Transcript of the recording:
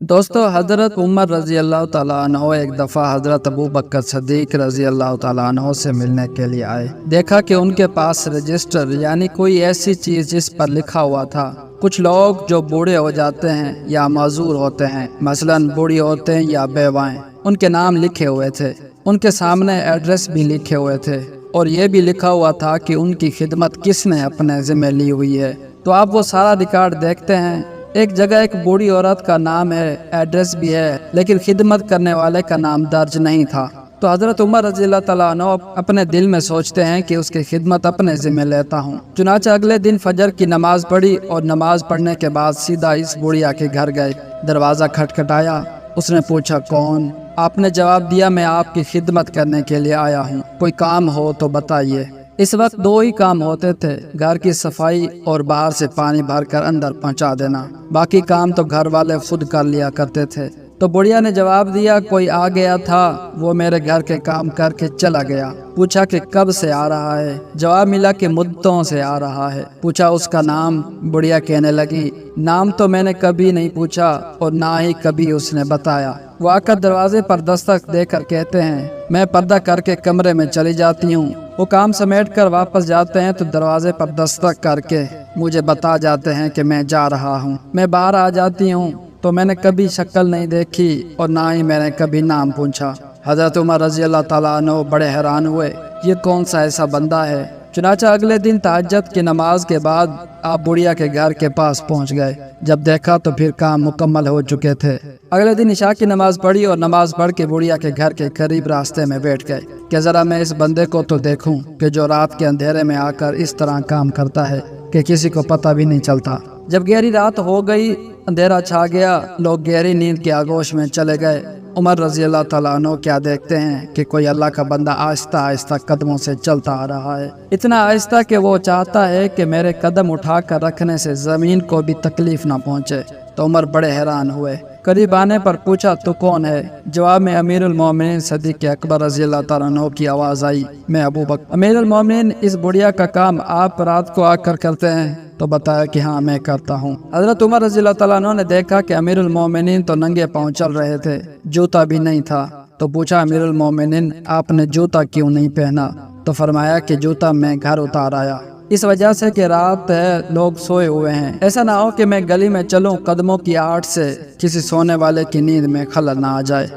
दोस्तों, हज़रत उमर रज़ी अल्लाह ताला अन्हो एक दफ़ा हज़रत अबू बकर सदीक रज़ी अल्लाह ताला अन्हो से मिलने के लिए आए। देखा कि उनके पास रजिस्टर यानी कोई ऐसी चीज़ जिस पर लिखा हुआ था। कुछ लोग जो बूढ़े हो जाते हैं या माजूर होते हैं, मसलन बूढ़ी औरतें या बेवाएं, उनके नाम लिखे हुए थे। उनके सामने एड्रेस भी लिखे हुए थे और ये भी लिखा हुआ था कि उनकी खिदमत किसने अपने ज़िम्मे ली हुई है। तो आप वो सारा रिकॉर्ड देखते हैं। एक जगह एक बूढ़ी औरत का नाम है, एड्रेस भी है, लेकिन खिदमत करने वाले का नाम दर्ज नहीं था। तो हज़रत उमर रज़ी अल्लाह तआला अन्हु अपने दिल में सोचते हैं कि उसकी खिदमत अपने ज़िम्मे लेता हूँ। चुनांचे अगले दिन फजर की नमाज पढ़ी और नमाज पढ़ने के बाद सीधा इस बुढ़िया के घर गए। दरवाज़ा खटखटाया। उसने पूछा, कौन? आपने जवाब दिया, मैं आपकी खिदमत करने के लिए आया हूँ, कोई काम हो तो बताइए। इस वक्त दो ही काम होते थे, घर की सफाई और बाहर से पानी भरकर अंदर पहुंचा देना। बाकी काम तो घर वाले खुद कर लिया करते थे। तो बुढ़िया ने जवाब दिया, कोई आ गया था, वो मेरे घर के काम करके चला गया। पूछा कि कब से आ रहा है? जवाब मिला कि मुद्दों से आ रहा है। पूछा उसका नाम? बुढ़िया कहने लगी, नाम तो मैंने कभी नहीं पूछा और ना ही कभी उसने बताया। वो आकर दरवाजे पर दस्तक देकर कहते हैं, मैं पर्दा करके कमरे में चली जाती हूँ। वो काम समेट कर वापस जाते हैं तो दरवाजे पर दस्तक करके मुझे बता जाते हैं कि मैं जा रहा हूँ। मैं बाहर आ जाती हूँ तो मैंने कभी शक्ल नहीं देखी और ना ही मैंने कभी नाम पूछा। हज़रत उमर रज़ी अल्लाह ताला अन्हु बड़े हैरान हुए, ये कौन सा ऐसा बंदा है। चुनांचे अगले दिन तहज्जुद की नमाज के बाद आप बुढ़िया के घर के पास पहुंच गए। जब देखा तो फिर काम मुकम्मल हो चुके थे। अगले दिन इशा की नमाज पढ़ी और नमाज पढ़ के बुढ़िया के घर के करीब रास्ते में बैठ गए कि जरा मैं इस बंदे को तो देखूं कि जो रात के अंधेरे में आकर इस तरह काम करता है कि किसी को पता भी नहीं चलता। जब गहरी रात हो गई, अंधेरा छा गया, लोग गहरी नींद के आगोश में चले गए। उमर रज़ी अल्लाह तआला अन्हु क्या देखते हैं कि कोई अल्लाह का बंदा आहिस्ता आहिस्ता कदमों से चलता आ रहा है। इतना आहिस्ता कि वो चाहता है कि मेरे कदम उठा कर रखने से ज़मीन को भी तकलीफ ना पहुँचे। तो उमर बड़े हैरान हुए। करीब आने पर पूछा, तो कौन है? जवाब में अमीरुल मोमिनीन सदीक़ अकबर रज़ी अल्लाह तआला अन्हु की आवाज़ आई, मैं अबू बकर। अमीरुल मोमिनीन, इस बुढ़िया का काम आप रात को आकर करते हैं? तो बताया कि हाँ, मैं करता हूँ। हज़रत उमर रज़ी अल्लाह तआला अन्हु ने देखा कि अमीरुल मोमिनीन तो नंगे पाँव चल रहे थे, जूता भी नहीं था। तो पूछा, अमीरुल मोमिनीन, आपने जूता क्यों नहीं पहना? तो फरमाया कि जूता मैं घर उतार आया, इस वजह से कि रात है, लोग सोए हुए हैं, ऐसा ना हो कि मैं गली में चलूं, कदमों की आहट से किसी सोने वाले की नींद में खलल ना आ जाए।